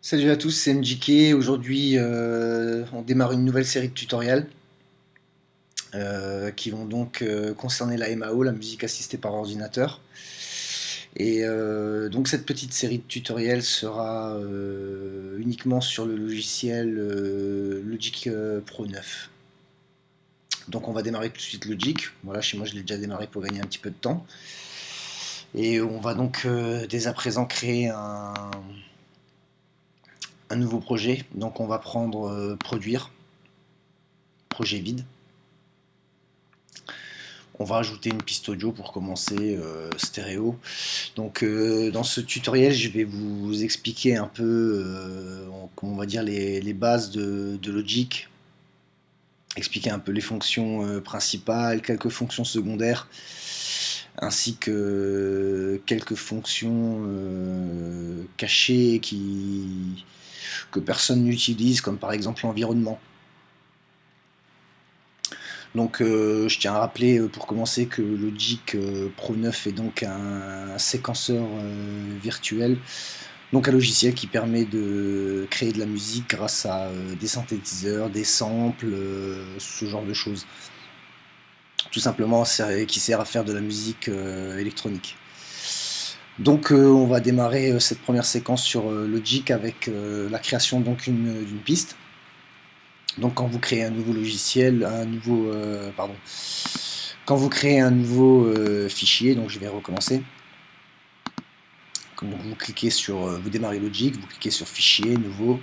Salut à tous, c'est MJK. Aujourd'hui, on démarre une nouvelle série de tutoriels qui vont donc concerner la MAO, la musique assistée par ordinateur. Et donc cette petite série de tutoriels sera uniquement sur le logiciel Logic Pro 9. Donc on va démarrer tout de suite Logic. Voilà, chez moi je l'ai déjà démarré pour gagner un petit peu de temps. Et on va donc dès à présent créer un nouveau projet. Donc on va prendre produire, projet vide. On va ajouter une piste audio pour commencer, stéréo. Donc dans ce tutoriel, je vais vous expliquer un peu, on va dire les bases de Logic, expliquer un peu les fonctions principales, quelques fonctions secondaires, ainsi que quelques fonctions cachées que personne n'utilise, comme par exemple l'environnement. Donc je tiens à rappeler pour commencer que Logic Pro 9 est donc un séquenceur virtuel, donc un logiciel qui permet de créer de la musique grâce à des synthétiseurs, des samples, ce genre de choses. Tout simplement qui sert à faire de la musique électronique. Donc on va démarrer cette première séquence sur Logic avec la création d'une piste. Donc quand vous créez un nouveau logiciel, quand vous créez un nouveau fichier, donc je vais recommencer. Donc vous cliquez sur, vous démarrez Logic, vous cliquez sur fichier, nouveau.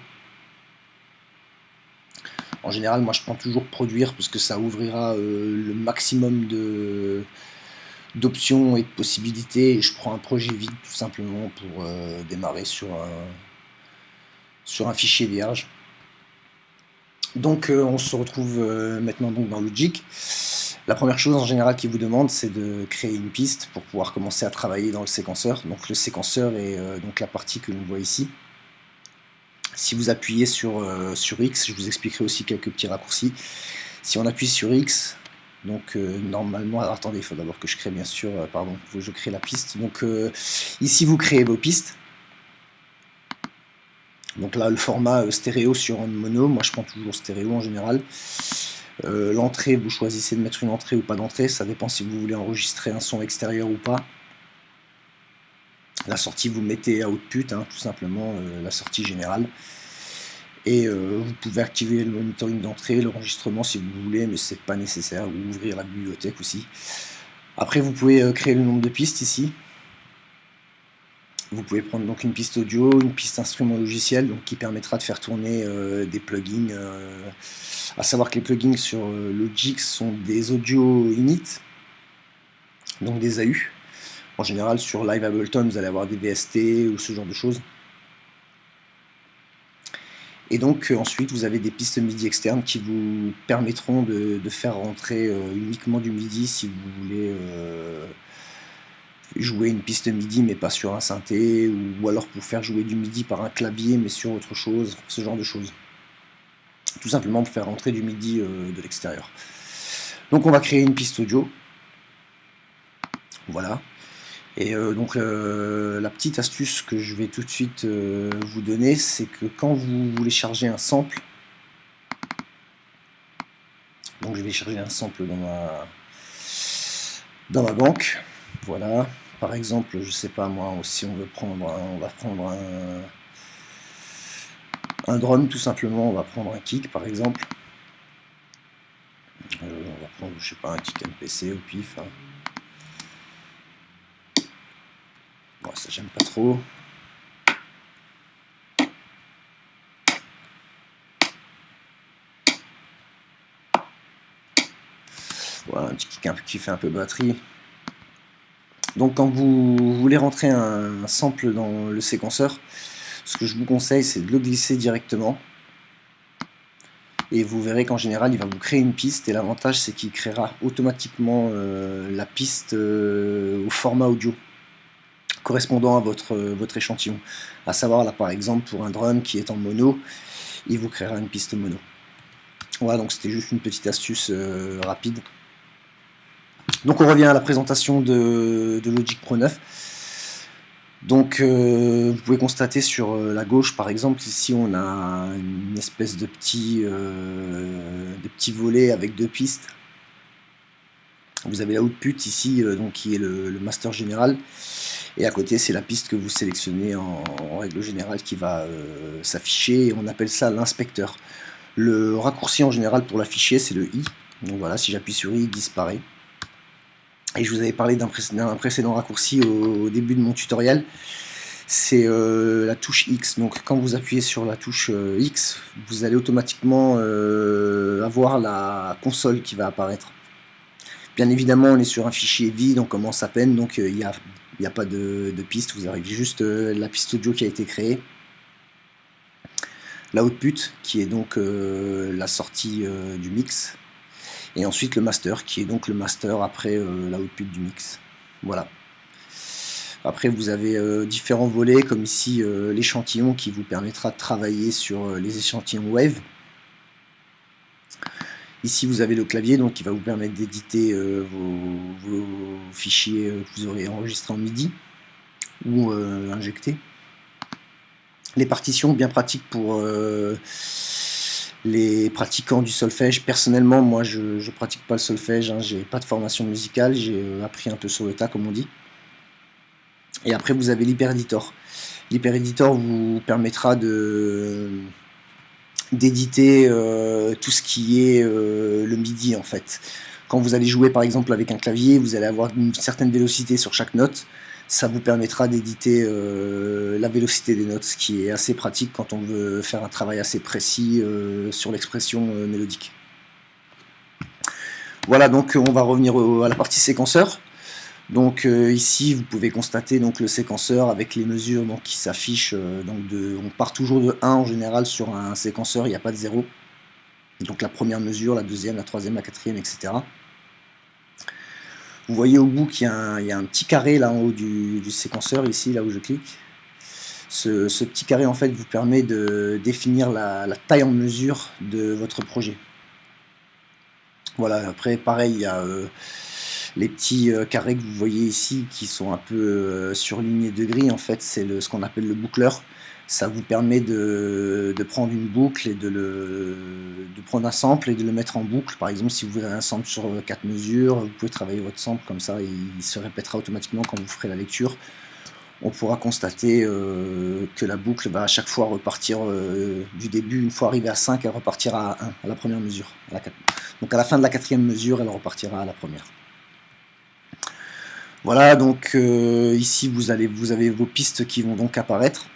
En général, moi je prends toujours produire parce que ça ouvrira le maximum d'options et de possibilités. Et je prends un projet vide tout simplement pour démarrer sur un fichier vierge. Donc on se retrouve maintenant donc dans Logic. La première chose en général qu'il vous demande, c'est de créer une piste pour pouvoir commencer à travailler dans le séquenceur. Donc le séquenceur est donc la partie que l'on voit ici. Si vous appuyez sur X, je vous expliquerai aussi quelques petits raccourcis. Si on appuie sur X, donc normalement, alors attendez, il faut d'abord que je crée bien sûr, pardon, il faut que je crée la piste. Donc ici vous créez vos pistes. Donc là le format stéréo sur un mono, moi je prends toujours stéréo en général. L'entrée, vous choisissez de mettre une entrée ou pas d'entrée, ça dépend si vous voulez enregistrer un son extérieur ou pas. La sortie, vous mettez output, hein, tout simplement, la sortie générale. Et vous pouvez activer le monitoring d'entrée, l'enregistrement si vous voulez, mais c'est pas nécessaire, ou ouvrir la bibliothèque aussi. Après, vous pouvez créer le nombre de pistes ici. Vous pouvez prendre donc une piste audio, une piste instrument logiciel, donc qui permettra de faire tourner des plugins. À savoir que les plugins sur Logic sont des audio init, donc des AU. En général, sur Live Ableton, vous allez avoir des VST ou ce genre de choses. Et donc ensuite, vous avez des pistes MIDI externes qui vous permettront de faire rentrer uniquement du MIDI si vous voulez jouer une piste MIDI mais pas sur un synthé, ou alors pour faire jouer du MIDI par un clavier mais sur autre chose, ce genre de choses. Tout simplement pour faire rentrer du MIDI de l'extérieur. Donc on va créer une piste audio. Voilà. Et donc la petite astuce que je vais tout de suite vous donner, c'est que quand vous voulez charger un sample, donc je vais charger un sample dans ma banque, voilà. Par exemple, je sais pas moi, si on veut prendre, on va prendre un drum tout simplement, on va prendre un kick par exemple. On va prendre, je sais pas, un kick MPC au pif. Hein. Bon, ça j'aime pas trop. Voilà, un petit kick qui fait un peu batterie. Donc quand vous voulez rentrer un sample dans le séquenceur, ce que je vous conseille, c'est de le glisser directement. Et vous verrez qu'en général, il va vous créer une piste. Et l'avantage, c'est qu'il créera automatiquement la piste au format audio correspondant à votre échantillon. À savoir, là par exemple, pour un drum qui est en mono, il vous créera une piste mono. Voilà, donc c'était juste une petite astuce rapide. Donc on revient à la présentation de Logic Pro 9. Donc vous pouvez constater sur la gauche par exemple, ici on a une espèce de petit volet avec deux pistes. Vous avez l'output ici, donc qui est le master général, et à côté c'est la piste que vous sélectionnez en règle générale qui va s'afficher, et on appelle ça l'inspecteur. Le raccourci en général pour l'afficher c'est le I, donc voilà, si j'appuie sur I, il disparaît. Et je vous avais parlé d'un précédent raccourci au début de mon tutoriel, c'est la touche X. Donc quand vous appuyez sur la touche X, vous allez automatiquement avoir la console qui va apparaître. Bien évidemment, on est sur un fichier vide, on commence à peine, donc il n'y a pas de piste, vous avez juste la piste audio qui a été créée. L'output, qui est donc la sortie du mix. Et ensuite le master, qui est donc le master après l'output du mix. Voilà. Après vous avez différents volets, comme ici l'échantillon qui vous permettra de travailler sur les échantillons Wave. Ici vous avez le clavier donc qui va vous permettre d'éditer vos fichiers que vous aurez enregistrés en MIDI ou injectés. Les partitions, bien pratiques pour les pratiquants du solfège. Personnellement, moi je pratique pas le solfège, hein, j'ai pas de formation musicale, j'ai appris un peu sur le tas comme on dit. Et après vous avez l'hypereditor. L'hypereditor vous permettra d'éditer tout ce qui est le MIDI en fait. Quand vous allez jouer par exemple avec un clavier, vous allez avoir une certaine vélocité sur chaque note. Ça vous permettra d'éditer la vélocité des notes, ce qui est assez pratique quand on veut faire un travail assez précis sur l'expression mélodique. Voilà, donc on va revenir à la partie séquenceur. Donc ici vous pouvez constater donc le séquenceur avec les mesures donc, qui s'affichent. On part toujours de 1 en général sur un séquenceur, il n'y a pas de 0. Donc la première mesure, la deuxième, la troisième, la quatrième, etc. Vous voyez au bout qu'il y a un petit carré là en haut du séquenceur, ici, là où je clique. Ce petit carré en fait vous permet de définir la taille en mesure de votre projet. Voilà, après pareil, il y a les petits carrés que vous voyez ici qui sont un peu surlignés de gris, en fait c'est ce qu'on appelle le boucleur. Ça vous permet de prendre une boucle et de prendre un sample et de le mettre en boucle. Par exemple, si vous voulez un sample sur 4 mesures, vous pouvez travailler votre sample comme ça, et il se répétera automatiquement quand vous ferez la lecture. On pourra constater que la boucle va à chaque fois repartir du début. Une fois arrivée à 5, elle repartira à 1, à la première mesure. Donc à la fin de la quatrième mesure, elle repartira à la première. Voilà, donc ici vous avez vos pistes qui vont donc apparaître.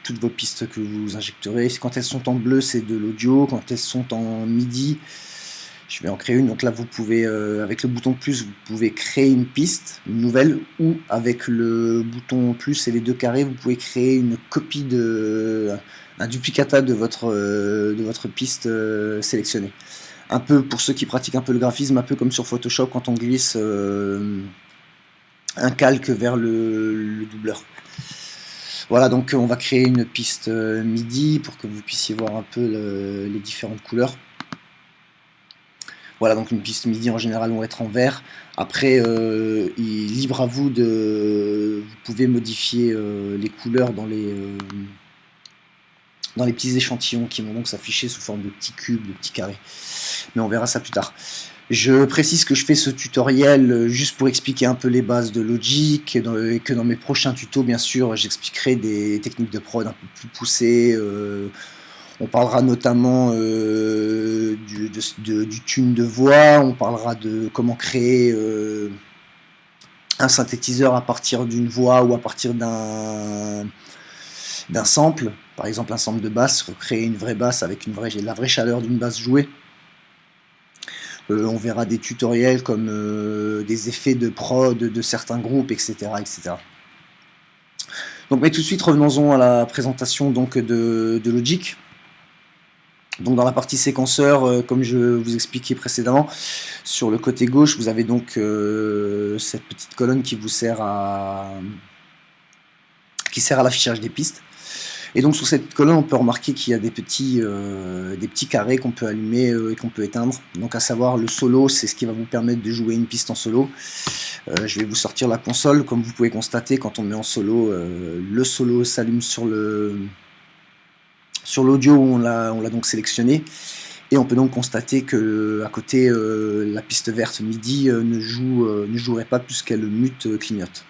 Toutes vos pistes que vous injecterez. Quand elles sont en bleu, c'est de l'audio. Quand elles sont en MIDI, je vais en créer une. Donc là, vous pouvez, avec le bouton plus, vous pouvez créer une piste, une nouvelle, ou avec le bouton plus et les deux carrés, vous pouvez créer une copie un duplicata de votre piste sélectionnée. Un peu, pour ceux qui pratiquent un peu le graphisme, un peu comme sur Photoshop, quand on glisse un calque vers le doubleur. Voilà, donc on va créer une piste MIDI pour que vous puissiez voir un peu les différentes couleurs. Voilà, donc une piste MIDI en général vont être en vert. Après, libre à vous vous pouvez modifier les couleurs dans les petits échantillons qui vont donc s'afficher sous forme de petits cubes, de petits carrés. Mais on verra ça plus tard. Je précise que je fais ce tutoriel juste pour expliquer un peu les bases de Logic, et que dans mes prochains tutos, bien sûr, j'expliquerai des techniques de prod un peu plus poussées. On parlera notamment du tune de voix, on parlera de comment créer un synthétiseur à partir d'une voix ou à partir d'un sample. Par exemple, un sample de basse, recréer une vraie basse avec la vraie chaleur d'une basse jouée. On verra des tutoriels comme des effets de prod de certains groupes, etc. etc. Donc, mais tout de suite, revenons-en à la présentation donc, de Logic. Donc, dans la partie séquenceur, comme je vous expliquais précédemment, sur le côté gauche, vous avez donc cette petite colonne qui sert à l'affichage des pistes. Et donc sur cette colonne, on peut remarquer qu'il y a des petits carrés qu'on peut allumer et qu'on peut éteindre. Donc à savoir, le solo, c'est ce qui va vous permettre de jouer une piste en solo. Je vais vous sortir la console. Comme vous pouvez constater, quand on met en solo, le solo s'allume sur l'audio où on l'a donc sélectionné. Et on peut donc constater que à côté, la piste verte MIDI ne jouerait pas puisqu'elle mute clignote.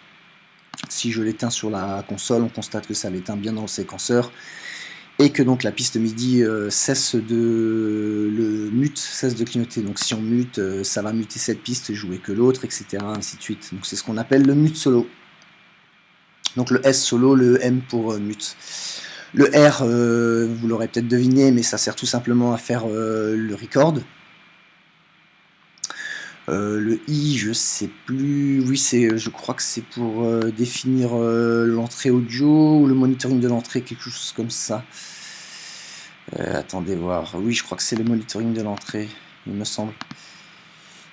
Si je l'éteins sur la console, on constate que ça l'éteint bien dans le séquenceur et que donc la piste MIDI cesse de clignoter. Donc si on mute, ça va muter cette piste et jouer que l'autre, etc. ainsi de suite. Donc c'est ce qu'on appelle le mute solo. Donc le S solo, le M pour mute. Le R, vous l'aurez peut-être deviné, mais ça sert tout simplement à faire le record. Le I, je sais plus. Oui, je crois que c'est pour définir l'entrée audio ou le monitoring de l'entrée, quelque chose comme ça. Attendez voir. Oui, je crois que c'est le monitoring de l'entrée, il me semble.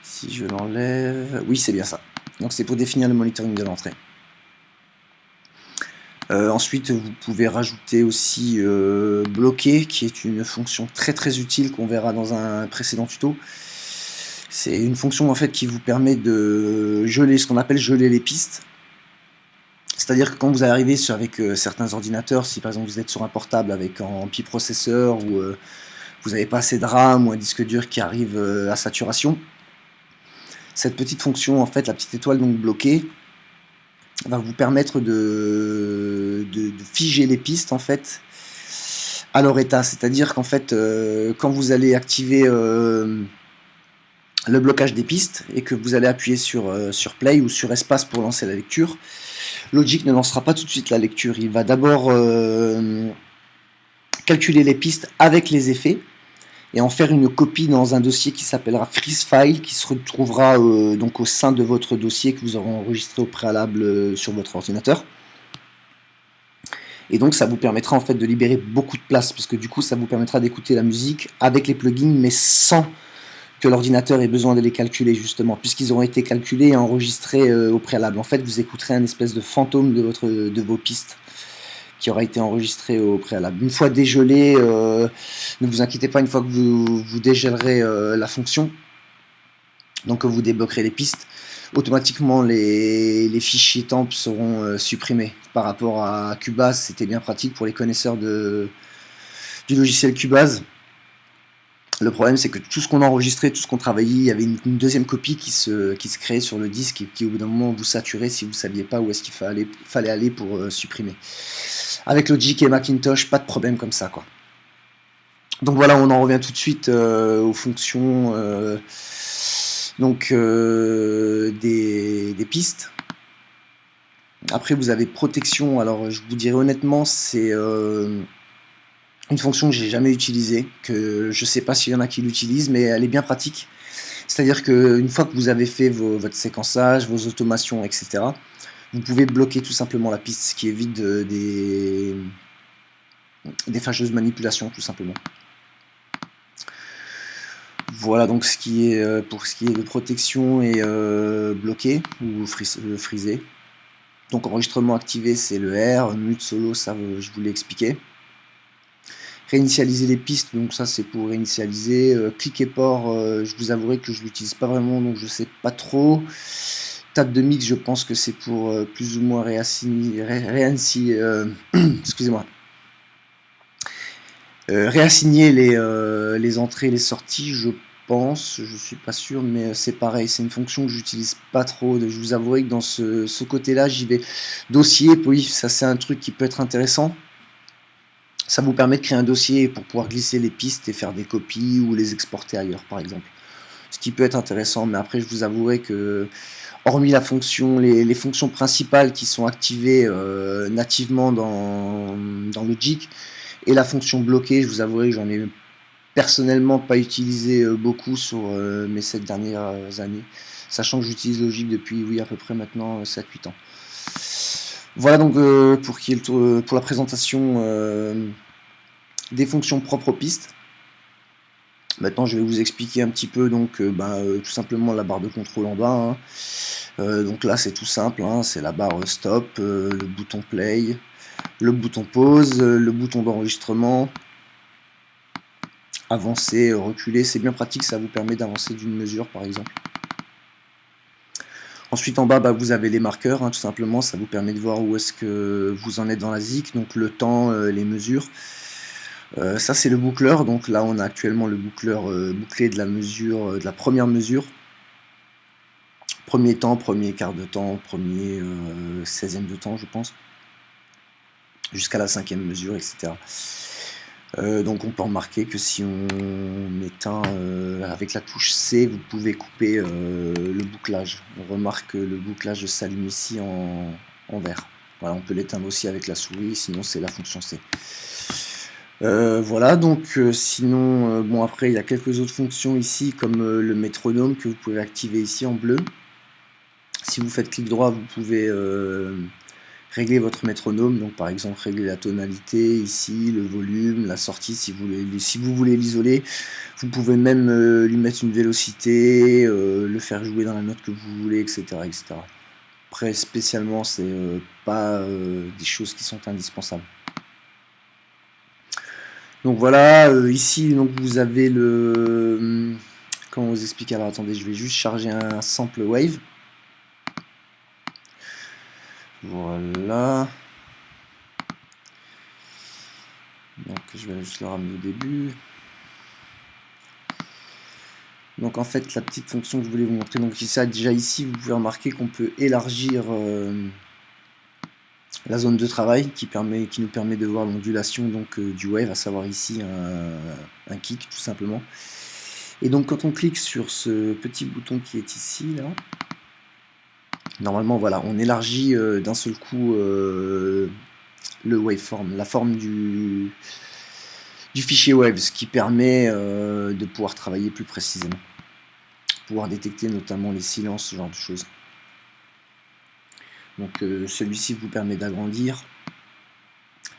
Si je l'enlève. Oui, c'est bien ça. Donc c'est pour définir le monitoring de l'entrée. Ensuite, vous pouvez rajouter aussi bloquer, qui est une fonction très très utile qu'on verra dans un précédent tuto. C'est une fonction en fait qui vous permet de geler ce qu'on appelle geler les pistes. C'est-à-dire que quand vous arrivez avec certains ordinateurs, si par exemple vous êtes sur un portable avec un ampli processeur ou vous n'avez pas assez de RAM ou un disque dur qui arrive à saturation, cette petite fonction, en fait, la petite étoile donc bloquée, va vous permettre de figer les pistes en fait à leur état. C'est-à-dire qu'en fait, quand vous allez activer le blocage des pistes et que vous allez appuyer sur play ou sur espace pour lancer la lecture, Logic ne lancera pas tout de suite la lecture. Il va d'abord calculer les pistes avec les effets et en faire une copie dans un dossier qui s'appellera FreezeFile, qui se retrouvera donc au sein de votre dossier que vous aurez enregistré au préalable sur votre ordinateur. Et donc ça vous permettra en fait de libérer beaucoup de place, parce que du coup ça vous permettra d'écouter la musique avec les plugins, mais sans que l'ordinateur ait besoin de les calculer justement, puisqu'ils auront été calculés et enregistrés au préalable. En fait, vous écouterez un espèce de fantôme de vos pistes qui aura été enregistré au préalable. Une fois dégelé, ne vous inquiétez pas, une fois que vous dégèlerez la fonction, donc que vous débloquerez les pistes, automatiquement les fichiers temp seront supprimés. Par rapport à Cubase, c'était bien pratique pour les connaisseurs du logiciel Cubase. Le problème, c'est que tout ce qu'on enregistrait, tout ce qu'on travaillait, il y avait une deuxième copie qui se créait sur le disque et qui, au bout d'un moment, vous saturait si vous ne saviez pas où est-ce qu'il fallait aller pour supprimer. Avec Logic et Macintosh, pas de problème comme ça, quoi. Donc voilà, on en revient tout de suite aux fonctions des pistes. Après, vous avez protection. Alors, je vous dirais honnêtement, c'est une fonction que j'ai jamais utilisée, que je sais pas s'il y en a qui l'utilisent, mais elle est bien pratique. C'est-à-dire qu'une fois que vous avez fait votre séquençage, vos automations, etc., vous pouvez bloquer tout simplement la piste, ce qui évite des fâcheuses manipulations, tout simplement. Voilà donc ce qui est pour ce qui est de protection et bloqué ou frisé. Donc enregistrement activé, c'est le R, mute solo, ça je vous l'ai expliqué. Réinitialiser les pistes, donc ça c'est pour réinitialiser. Click et port, je vous avouerai que je l'utilise pas vraiment, donc je sais pas trop. Table de mix, je pense que c'est pour plus ou moins excusez-moi. Réassigner les entrées et les sorties, je pense, je suis pas sûr, mais c'est pareil, c'est une fonction que j'utilise pas trop. Je vous avouerai que dans ce côté-là, j'y vais. Dossier, oui, ça c'est un truc qui peut être intéressant. Ça vous permet de créer un dossier pour pouvoir glisser les pistes et faire des copies ou les exporter ailleurs, par exemple. Ce qui peut être intéressant, mais après, je vous avouerai que, hormis la fonction, les fonctions principales qui sont activées nativement dans Logic, et la fonction bloquée, je vous avouerai que j'en ai personnellement pas utilisé beaucoup sur mes 7 dernières années, sachant que j'utilise Logic depuis, oui, à peu près maintenant 7-8 ans. Voilà donc pour la présentation des fonctions propres aux pistes. Maintenant, je vais vous expliquer un petit peu donc tout simplement la barre de contrôle en bas. Donc là, c'est tout simple, hein, c'est la barre stop, le bouton play, le bouton pause, le bouton d'enregistrement, avancer, reculer, c'est bien pratique, ça vous permet d'avancer d'une mesure par exemple. Ensuite en bas vous avez les marqueurs, tout simplement, ça vous permet de voir où est-ce que vous en êtes dans la zik, donc le temps, les mesures. Ça c'est le boucleur, donc là on a actuellement le boucleur bouclé de la mesure, de la première mesure. Premier temps, premier quart de temps, premier 16e de temps je pense, jusqu'à la 5e mesure, etc. Donc on peut remarquer que si on éteint avec la touche C, vous pouvez couper le bouclage. On remarque que le bouclage s'allume ici en vert. Voilà, on peut l'éteindre aussi avec la souris, sinon c'est la fonction C. Voilà, donc sinon, bon après il y a quelques autres fonctions ici, comme le métronome que vous pouvez activer ici en bleu. Si vous faites clic droit, vous pouvez régler votre métronome, donc par exemple régler la tonalité ici, le volume, la sortie si vous voulez l'isoler. Vous pouvez même lui mettre une vélocité, le faire jouer dans la note que vous voulez, etc. etc. Après spécialement c'est pas des choses qui sont indispensables. Donc voilà, ici donc vous avez le... Comment vous expliquer? Alors attendez, je vais juste charger un sample wave. Voilà. Donc je vais juste le ramener au début. Donc en fait la petite fonction que je voulais vous montrer, donc ça déjà ici vous pouvez remarquer qu'on peut élargir la zone de travail qui nous permet de voir l'ondulation du wave, à savoir ici un kick tout simplement. Et donc quand on clique sur ce petit bouton qui est ici là, normalement voilà, on élargit d'un seul coup le waveform, la forme du fichier wave, ce qui permet de pouvoir travailler plus précisément, pouvoir détecter notamment les silences, ce genre de choses. Donc celui-ci vous permet d'agrandir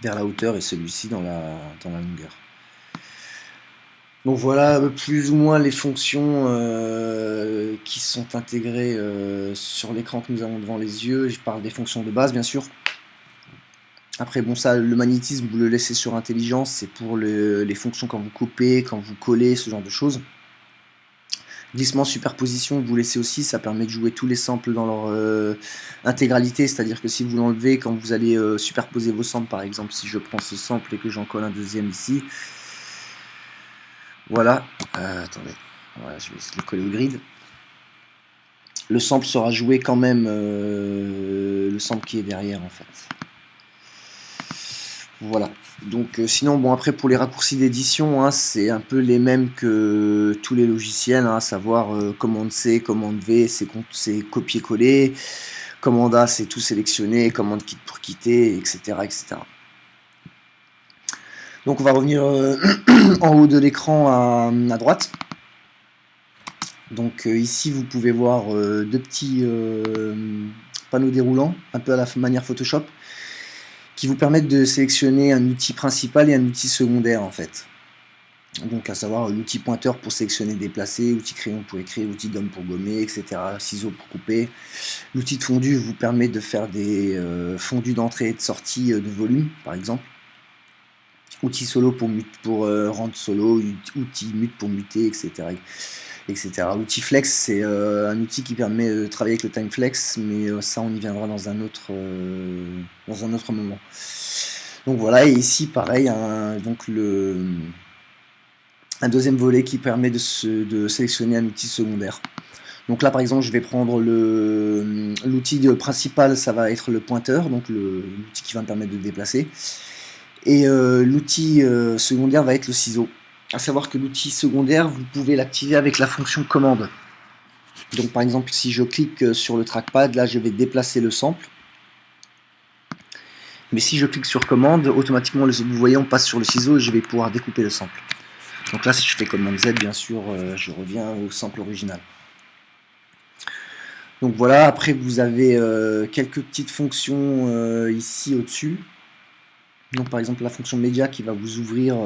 vers la hauteur et celui-ci dans la longueur. Donc voilà plus ou moins les fonctions qui sont intégrées sur l'écran que nous avons devant les yeux. Je parle des fonctions de base bien sûr. Après bon ça, le magnétisme vous le laissez sur intelligence, c'est pour les fonctions quand vous coupez, quand vous collez, ce genre de choses. Glissement, superposition, vous laissez aussi, ça permet de jouer tous les samples dans leur intégralité, c'est-à-dire que si vous l'enlevez, quand vous allez superposer vos samples, par exemple, si je prends ce sample et que j'en colle un deuxième ici, voilà, attendez, voilà, je vais le coller au grid, le sample sera joué quand même, le sample qui est derrière en fait. Voilà, donc sinon bon après pour les raccourcis d'édition c'est un peu les mêmes que tous les logiciels, à savoir commande C, commande V c'est copier-coller, commande A c'est tout sélectionner, commande quitte pour quitter, etc. etc. Donc on va revenir en haut de l'écran à droite. Donc ici vous pouvez voir deux petits panneaux déroulants, un peu à la manière Photoshop, qui vous permettent de sélectionner un outil principal et un outil secondaire en fait. Donc à savoir l'outil pointeur pour sélectionner, déplacer, outil crayon pour écrire, outil gomme pour gommer, etc. Ciseaux pour couper. L'outil de fondu vous permet de faire des fondus d'entrée et de sortie de volume par exemple. Outil solo pour rendre solo, outil mute pour muter, etc. etc. Outil flex, c'est un outil qui permet de travailler avec le time flex, mais ça on y viendra dans un autre moment. Donc voilà, et ici pareil, un deuxième volet qui permet de sélectionner un outil secondaire. Donc là par exemple je vais prendre l'outil principal, ça va être le pointeur, donc l'outil qui va me permettre de déplacer. Et l'outil secondaire va être le ciseau. À savoir que l'outil secondaire, vous pouvez l'activer avec la fonction commande. Donc par exemple, si je clique sur le trackpad, là je vais déplacer le sample. Mais si je clique sur commande, automatiquement, vous voyez, on passe sur le ciseau et je vais pouvoir découper le sample. Donc là, si je fais commande Z, bien sûr, je reviens au sample original. Donc voilà, après vous avez quelques petites fonctions ici au-dessus. Donc par exemple la fonction média qui va vous ouvrir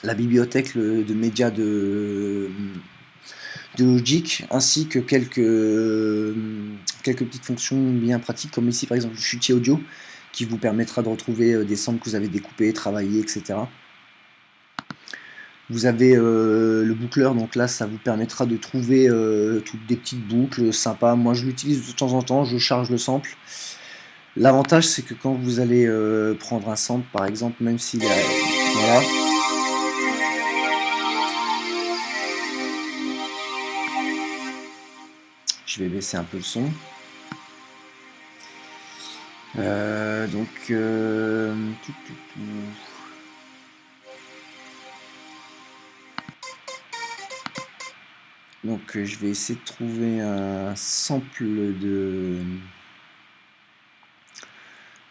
la bibliothèque de médias de Logic, ainsi que quelques petites fonctions bien pratiques, comme ici par exemple le chutier audio, qui vous permettra de retrouver des samples que vous avez découpés, travaillés, etc. Vous avez le boucleur, donc là ça vous permettra de trouver toutes des petites boucles sympas. Moi je l'utilise de temps en temps, je charge le sample. L'avantage c'est que quand vous allez prendre un sample par exemple, même s'il a... Voilà. Je vais baisser un peu le son. Donc je vais essayer de trouver un sample de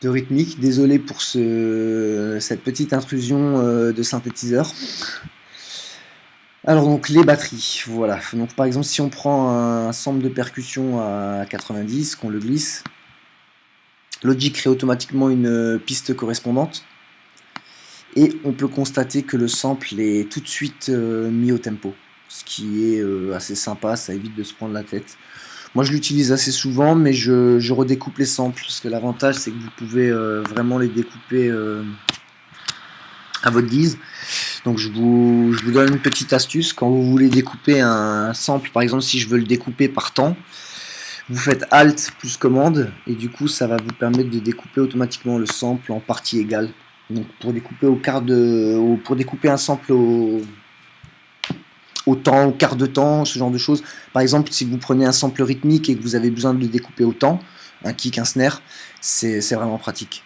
rythmique. Désolé pour cette petite intrusion de synthétiseur. Alors donc les batteries, voilà. Donc par exemple si on prend un sample de percussion à 90, qu'on le glisse, Logic crée automatiquement une piste correspondante. Et on peut constater que le sample est tout de suite mis au tempo. Ce qui est assez sympa, ça évite de se prendre la tête. Moi je l'utilise assez souvent, mais je redécoupe les samples, parce que l'avantage c'est que vous pouvez vraiment les découper à votre guise. Donc je vous donne une petite astuce, quand vous voulez découper un sample, par exemple si je veux le découper par temps, vous faites Alt plus commande, et du coup ça va vous permettre de découper automatiquement le sample en parties égales. Donc pour découper pour découper un sample au temps, au quart de temps, ce genre de choses. Par exemple, si vous prenez un sample rythmique et que vous avez besoin de le découper au temps, un kick, un snare, c'est vraiment pratique.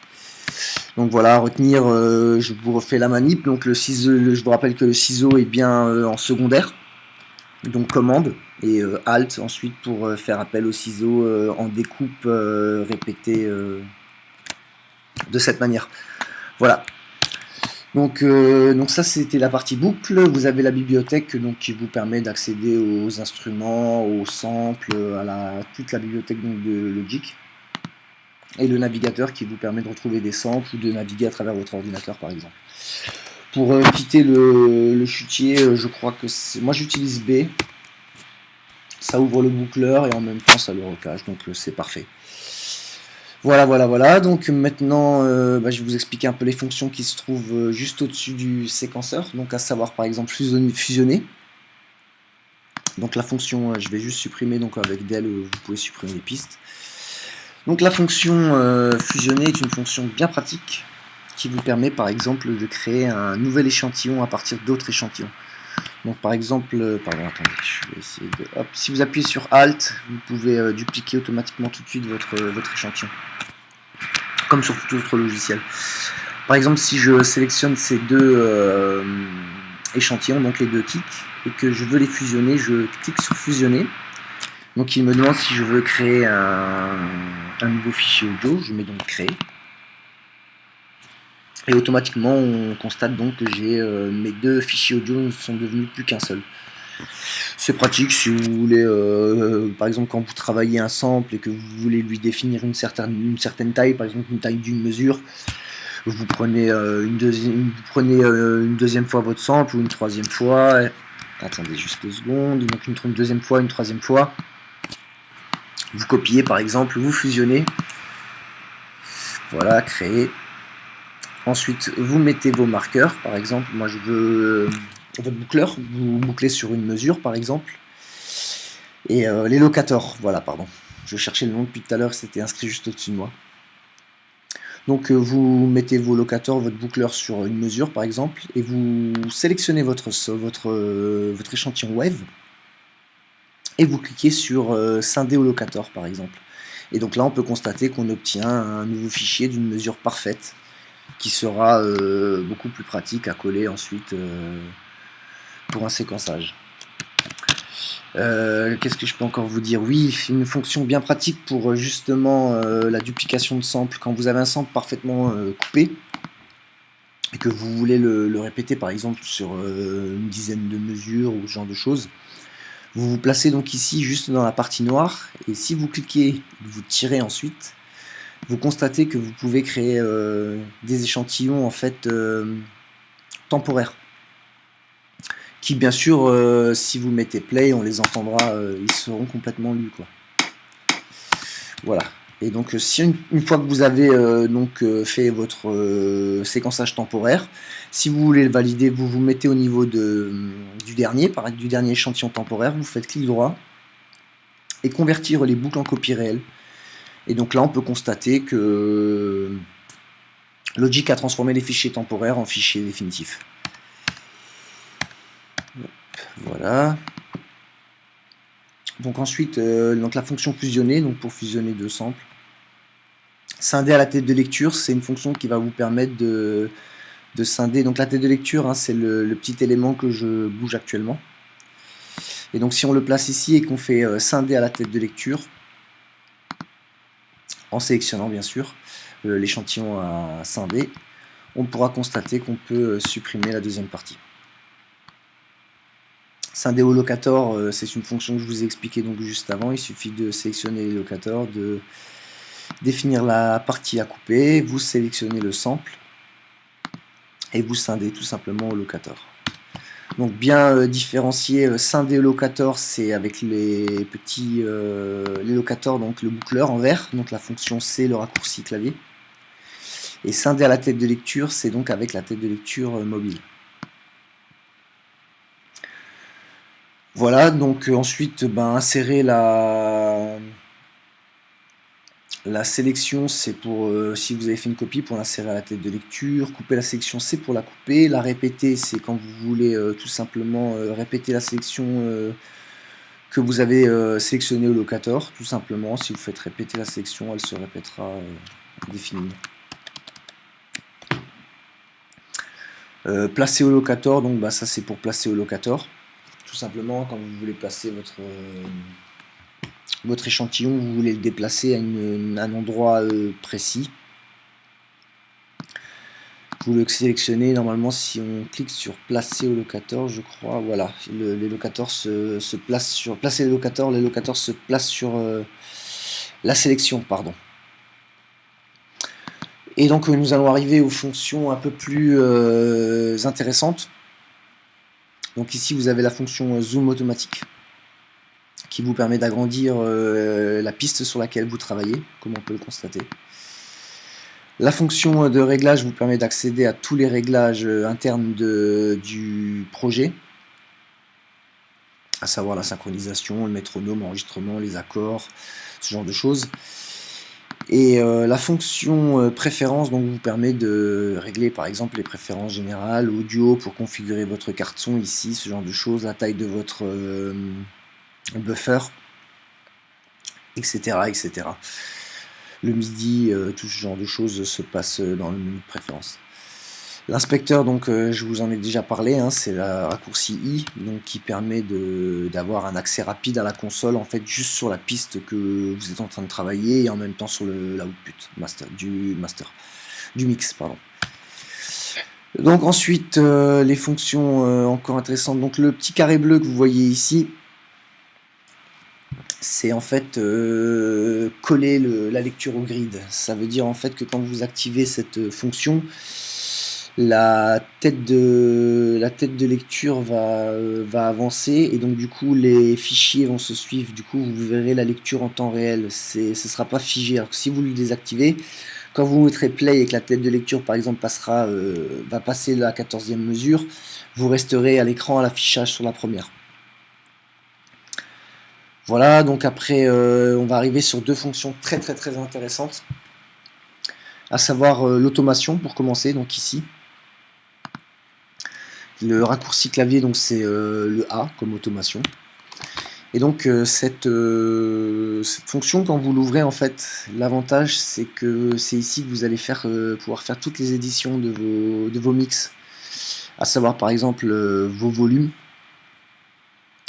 Donc voilà, à retenir, je vous refais la manip. Donc le ciseau, je vous rappelle que le ciseau est bien en secondaire, donc commande, et Alt ensuite pour faire appel au ciseau en découpe répétée de cette manière. Voilà. Donc ça c'était la partie boucle. Vous avez la bibliothèque donc, qui vous permet d'accéder aux instruments, aux samples, à toute la bibliothèque donc, de Logic. Et le navigateur qui vous permet de retrouver des samples ou de naviguer à travers votre ordinateur par exemple. Pour quitter le chutier, je crois que moi j'utilise B. Ça ouvre le boucleur et en même temps ça le recache, donc c'est parfait. Voilà. Donc maintenant, je vais vous expliquer un peu les fonctions qui se trouvent juste au-dessus du séquenceur. Donc à savoir par exemple fusionner. Donc la fonction, je vais juste supprimer, donc avec del, vous pouvez supprimer les pistes. Donc la fonction fusionner est une fonction bien pratique qui vous permet par exemple de créer un nouvel échantillon à partir d'autres échantillons. Donc par exemple, attendez, je vais essayer de... Hop, si vous appuyez sur Alt, vous pouvez dupliquer automatiquement tout de suite votre échantillon. Comme sur tout autre logiciel. Par exemple, si je sélectionne ces deux échantillons, donc les deux kicks, et que je veux les fusionner, je clique sur fusionner. Donc il me demande si je veux créer un nouveau fichier audio, je mets donc créer. Et automatiquement on constate donc que mes deux fichiers audio ne sont devenus plus qu'un seul. C'est pratique si vous voulez, par exemple quand vous travaillez un sample et que vous voulez lui définir une certaine taille, par exemple une taille d'une mesure, vous prenez une deuxième fois votre sample ou une troisième fois. Attendez juste 2 secondes, donc une deuxième fois, une troisième fois. Vous copiez par exemple, vous fusionnez. Voilà, créer. Ensuite, vous mettez vos marqueurs. Par exemple, moi je veux votre boucleur. Vous bouclez sur une mesure par exemple. Et les locators, voilà, pardon. Je cherchais le nom depuis tout à l'heure, c'était inscrit juste au-dessus de moi. Donc vous mettez vos locators, votre boucleur sur une mesure par exemple, et vous sélectionnez votre échantillon wave, et vous cliquez sur scinder au locator par exemple. Et donc là on peut constater qu'on obtient un nouveau fichier d'une mesure parfaite, qui sera beaucoup plus pratique à coller ensuite pour un séquençage. Qu'est-ce que je peux encore vous dire? Oui, une fonction bien pratique pour justement la duplication de samples. Quand vous avez un sample parfaitement coupé et que vous voulez le répéter par exemple sur une dizaine de mesures ou ce genre de choses, vous vous placez donc ici juste dans la partie noire, et si vous cliquez, vous tirez ensuite, vous constatez que vous pouvez créer des échantillons en fait temporaires, qui bien sûr, si vous mettez play, on les entendra, ils seront complètement lus quoi. Voilà. Et donc si une fois que vous avez fait votre séquençage temporaire, si vous voulez le valider, vous vous mettez au niveau du dernier échantillon temporaire, vous faites clic droit et convertir les boucles en copie réelle. Et donc là on peut constater que Logic a transformé les fichiers temporaires en fichiers définitifs. Voilà. Donc ensuite, la fonction fusionner, donc pour fusionner deux samples. Scinder à la tête de lecture, c'est une fonction qui va vous permettre de scinder. Donc la tête de lecture, hein, c'est le petit élément que je bouge actuellement. Et donc si on le place ici et qu'on fait scinder à la tête de lecture, en sélectionnant bien sûr l'échantillon à scinder, on pourra constater qu'on peut supprimer la deuxième partie. Scinder au locator, c'est une fonction que je vous ai expliqué donc juste avant. Il suffit de sélectionner les locators, de définir la partie à couper, vous sélectionnez le sample et vous scindez tout simplement au locator. Donc bien différencier scinder au locator, c'est avec les petits les locators, donc le boucleur en vert, donc la fonction C, le raccourci clavier. Et scinder à la tête de lecture, c'est donc avec la tête de lecture mobile. Voilà, donc ensuite insérer la sélection, c'est pour si vous avez fait une copie, pour l'insérer à la tête de lecture. Couper la sélection, c'est pour la couper. La répéter, c'est quand vous voulez tout simplement répéter la sélection que vous avez sélectionnée au locator. Tout simplement, si vous faites répéter la sélection, elle se répétera indéfiniment. Placer au locator, donc ça c'est pour placer au locator. Tout simplement, quand vous voulez placer votre échantillon, vous voulez le déplacer à un endroit précis. Vous le sélectionnez, normalement si on clique sur placer au locator, je crois, voilà, les locators se placent sur, placer les locators se placent sur la sélection, pardon. Et donc nous allons arriver aux fonctions un peu plus intéressantes. Donc ici vous avez la fonction zoom automatique qui vous permet d'agrandir la piste sur laquelle vous travaillez, comme on peut le constater. La fonction de réglage vous permet d'accéder à tous les réglages internes du projet, à savoir la synchronisation, le métronome, l'enregistrement, les accords, ce genre de choses. Et la fonction préférence donc, vous permet de régler par exemple les préférences générales, audio pour configurer votre carte son ici, ce genre de choses, la taille de votre buffer, etc. etc. Le MIDI, tout ce genre de choses se passe dans le menu de préférence. L'inspecteur, donc je vous en ai déjà parlé, hein, c'est le raccourci I, donc qui permet d'avoir un accès rapide à la console, en fait juste sur la piste que vous êtes en train de travailler et en même temps sur l'output du mix, pardon. Donc ensuite les fonctions encore intéressantes, donc le petit carré bleu que vous voyez ici, c'est en fait coller la lecture au grid. Ça veut dire en fait que quand vous activez cette fonction, la tête de lecture va avancer et donc du coup les fichiers vont se suivre. Du coup vous verrez la lecture en temps réel. Ce ne sera pas figé. Alors que si vous le désactivez, quand vous mettrez play et que la tête de lecture par exemple va passer la 14e mesure, vous resterez à l'écran à l'affichage sur la première. Voilà, donc après on va arriver sur deux fonctions très intéressantes, à savoir l'automation pour commencer, donc ici. Le raccourci clavier, donc c'est le A comme automation. Et donc cette fonction, quand vous l'ouvrez, en fait, l'avantage c'est que c'est ici que vous allez pouvoir faire toutes les éditions de vos mix, à savoir par exemple vos volumes,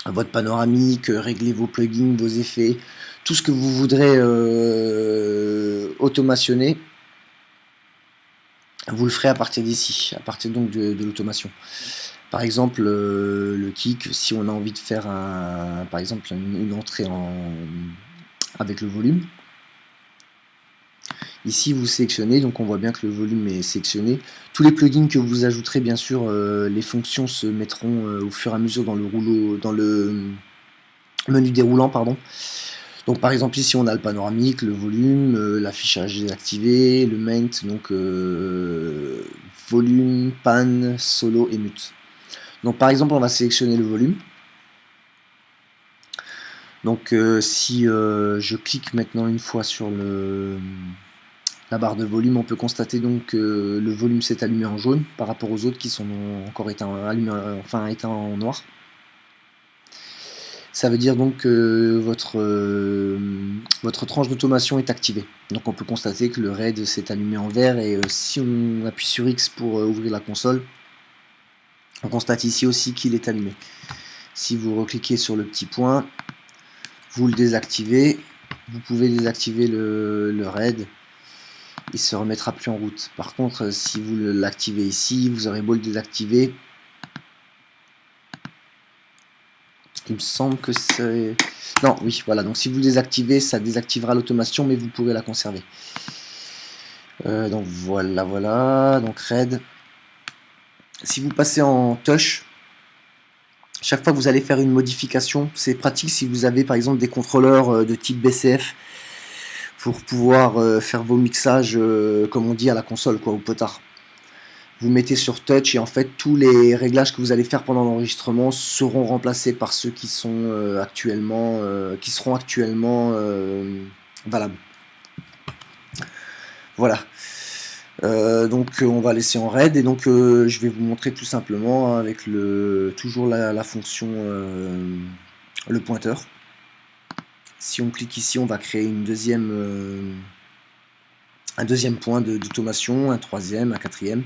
votre panoramique, régler vos plugins, vos effets, tout ce que vous voudrez automationner, vous le ferez à partir d'ici, à partir donc de l'automation. Par exemple, le kick, si on a envie de faire par exemple une entrée avec le volume. Ici, vous sélectionnez, donc on voit bien que le volume est sélectionné. Tous les plugins que vous ajouterez, bien sûr, les fonctions se mettront au fur et à mesure dans le menu déroulant, pardon. Donc par exemple ici on a le panoramique, le volume, l'affichage désactivé, le maint, donc volume, pan, solo et mute. Donc par exemple on va sélectionner le volume. Donc si je clique maintenant une fois sur la barre de volume, on peut constater donc que le volume s'est allumé en jaune par rapport aux autres qui sont encore éteints en noir. Ça veut dire donc que votre tranche d'automation est activée. Donc on peut constater que le RAID s'est allumé en vert, et si on appuie sur X pour ouvrir la console, on constate ici aussi qu'il est allumé. Si vous recliquez sur le petit point, vous le désactivez, vous pouvez désactiver le RAID, il se remettra plus en route. Par contre, si vous l'activez ici, vous aurez beau le désactiver, il me semble que c'est... Non, oui, voilà, donc si vous le désactivez, ça désactivera l'automation, mais vous pourrez la conserver. Donc voilà, donc RAID. Si vous passez en touch, chaque fois que vous allez faire une modification, c'est pratique si vous avez par exemple des contrôleurs de type BCF, pour pouvoir faire vos mixages, comme on dit, à la console, quoi, au potard. Vous mettez sur touch et en fait tous les réglages que vous allez faire pendant l'enregistrement seront remplacés par ceux qui sont qui seront actuellement valables. Voilà. Donc on va laisser en RAID, et donc je vais vous montrer tout simplement avec toujours la fonction le pointeur. Si on clique ici, on va créer un deuxième point d'automation, un troisième, un quatrième.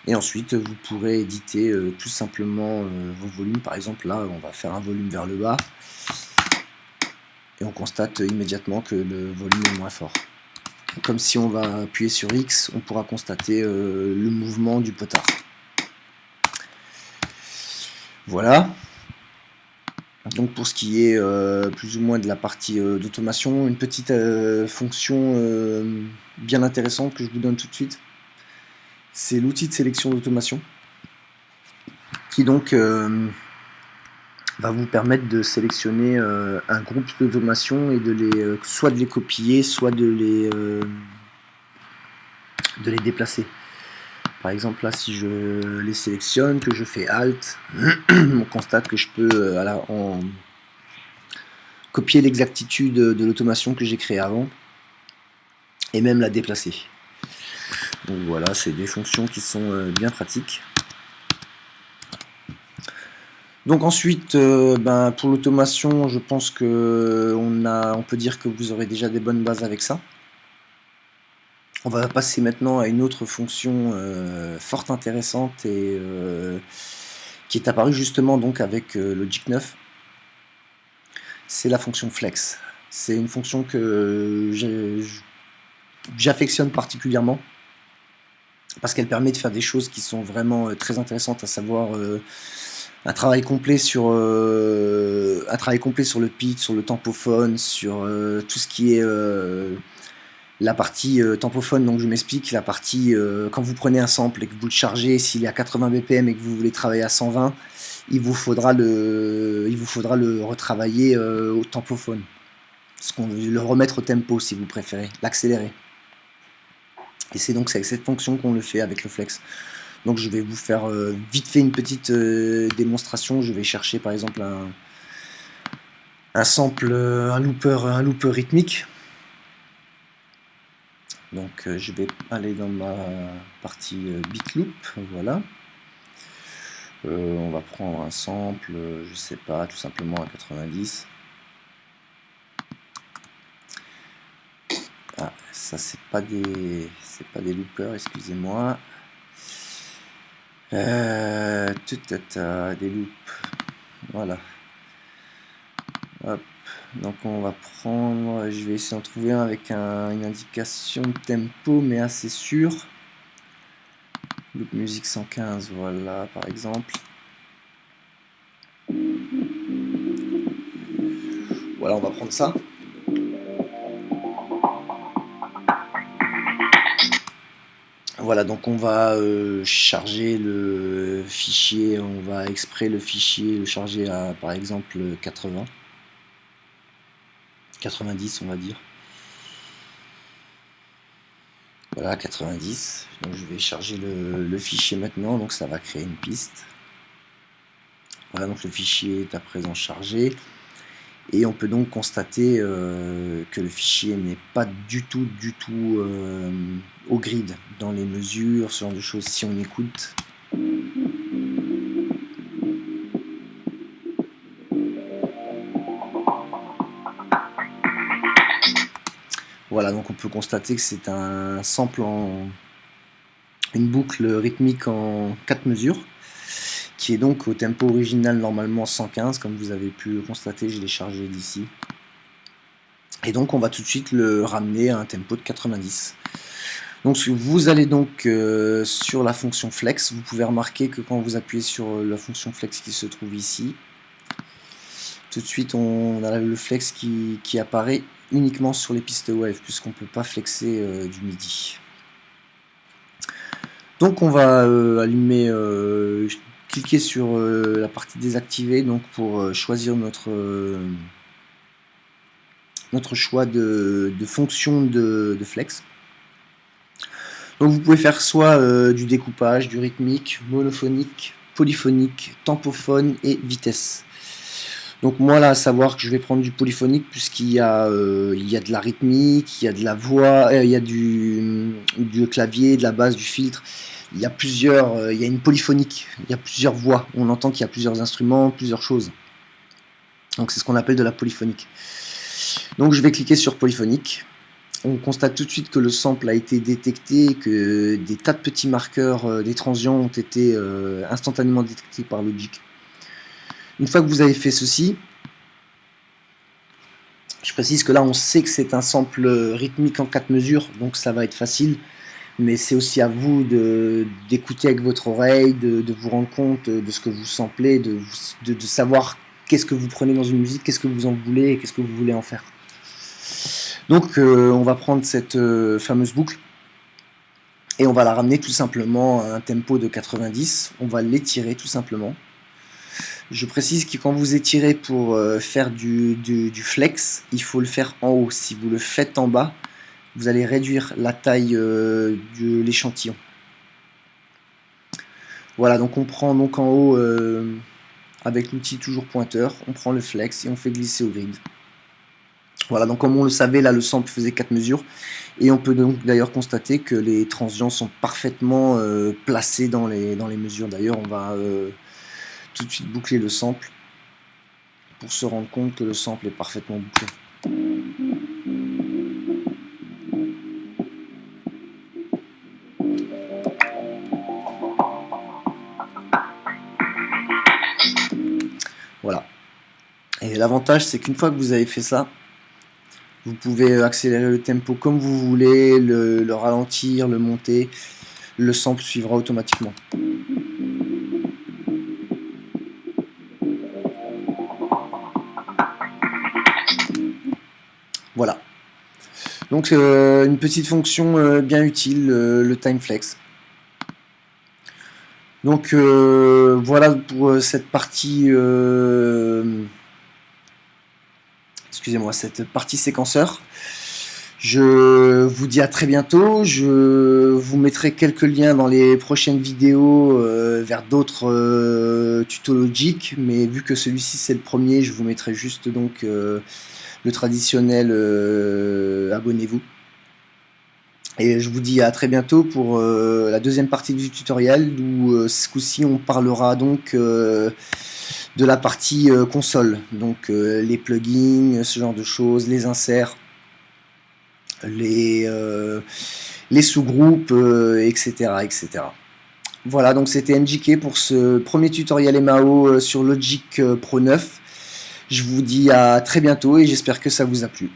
Et ensuite, vous pourrez éditer tout simplement vos volumes. Par exemple, là, on va faire un volume vers le bas. Et on constate immédiatement que le volume est moins fort. Comme si on va appuyer sur X, on pourra constater le mouvement du potard. Voilà. Donc pour ce qui est plus ou moins de la partie d'automation, une petite fonction bien intéressante que je vous donne tout de suite, c'est l'outil de sélection d'automation, qui donc va vous permettre de sélectionner un groupe d'automation et de soit de les copier, soit de les déplacer. Par exemple, là, si je les sélectionne, que je fais Alt, on constate que je peux copier l'exactitude de l'automation que j'ai créée avant, et même la déplacer. Donc voilà, c'est des fonctions qui sont bien pratiques. Donc ensuite, pour l'automation, je pense que on peut dire que vous aurez déjà des bonnes bases avec ça. On va passer maintenant à une autre fonction fort intéressante, et qui est apparue justement donc avec Logic 9. C'est la fonction flex. C'est une fonction que j'affectionne particulièrement, parce qu'elle permet de faire des choses qui sont vraiment très intéressantes, à savoir un travail complet sur le pitch, sur le tempophone, sur tout ce qui est la partie tempophone. Donc je m'explique, la partie quand vous prenez un sample et que vous le chargez, s'il est à 80 BPM et que vous voulez travailler à 120, il vous faudra le retravailler au tempophone, le remettre au tempo si vous préférez, l'accélérer. Et c'est donc avec cette fonction qu'on le fait avec le flex. Donc je vais vous faire vite fait une petite démonstration. Je vais chercher par exemple un sample, un looper rythmique. Donc je vais aller dans ma partie beat loop, voilà. On va prendre un sample, je sais pas, tout simplement à 90. Ah, ça c'est pas des loopers, excusez-moi. Des loops, voilà. Hop. Donc on va prendre, je vais essayer d'en trouver un avec une indication de tempo mais assez sûr. Loop musique 115, voilà par exemple. Voilà, on va prendre ça. Voilà, donc on va charger le fichier, on va exprès le fichier, le charger à par exemple 80. 90 on va dire. Voilà, 90. Donc je vais charger le fichier maintenant, donc ça va créer une piste. Voilà, donc le fichier est à présent chargé. Et on peut donc constater que le fichier n'est pas du tout au grid dans les mesures, ce genre de choses. Si on écoute, voilà, donc on peut constater que c'est un sample une boucle rythmique en 4 mesures, qui est donc au tempo original normalement 115, comme vous avez pu le constater, je l'ai chargé d'ici. Et donc on va tout de suite le ramener à un tempo de 90. Donc vous allez donc sur la fonction flex, vous pouvez remarquer que quand vous appuyez sur la fonction flex qui se trouve ici, tout de suite on a le flex qui apparaît uniquement sur les pistes wave, puisqu'on ne peut pas flexer du MIDI. Donc on va cliquer sur la partie désactivée donc pour choisir notre choix de fonction de flex. Donc vous pouvez faire soit du découpage, du rythmique, monophonique, polyphonique, tempophone et vitesse. Donc moi là, à savoir que je vais prendre du polyphonique puisqu'il y a de la rythmique, il y a de la voix, il y a du clavier, de la basse, du filtre. Il y a une polyphonique, il y a plusieurs voix. On entend qu'il y a plusieurs instruments, plusieurs choses. Donc c'est ce qu'on appelle de la polyphonique. Donc je vais cliquer sur polyphonique. On constate tout de suite que le sample a été détecté, que des tas de petits marqueurs, des transients ont été instantanément détectés par Logic. Une fois que vous avez fait ceci, je précise que là on sait que c'est un sample rythmique en 4 mesures, donc ça va être facile, mais c'est aussi à vous d'écouter avec votre oreille, de vous rendre compte de ce que vous samplez, de savoir qu'est-ce que vous prenez dans une musique, qu'est-ce que vous en voulez et qu'est-ce que vous voulez en faire. Donc on va prendre cette fameuse boucle et on va la ramener tout simplement à un tempo de 90, on va l'étirer tout simplement. Je précise que quand vous étirez pour faire du flex, il faut le faire en haut. Si vous le faites en bas, vous allez réduire la taille de l'échantillon. Voilà, donc on prend donc en haut, avec l'outil toujours pointeur, on prend le flex et on fait glisser au grid. Voilà, donc comme on le savait, là le sample faisait 4 mesures. Et on peut donc d'ailleurs constater que les transients sont parfaitement placés dans les mesures. D'ailleurs, on va tout de suite boucler le sample pour se rendre compte que le sample est parfaitement bouclé. Voilà. Et l'avantage, c'est qu'une fois que vous avez fait ça, vous pouvez accélérer le tempo comme vous voulez, le ralentir, le monter. Le sample suivra automatiquement. Voilà. Donc une petite fonction bien utile, le time flex. Donc voilà pour cette partie excusez-moi, cette partie séquenceur. Je vous dis à très bientôt. Je vous mettrai quelques liens dans les prochaines vidéos vers d'autres tutos Logic, mais vu que celui-ci c'est le premier, je vous mettrai juste donc le traditionnel abonnez-vous. Et je vous dis à très bientôt pour la deuxième partie du tutoriel où ce coup-ci on parlera donc de la partie console, donc les plugins, ce genre de choses, les inserts, les sous-groupes, etc., etc. Voilà, donc c'était NJK pour ce premier tutoriel MAO sur Logic Pro 9. Je vous dis à très bientôt et j'espère que ça vous a plu.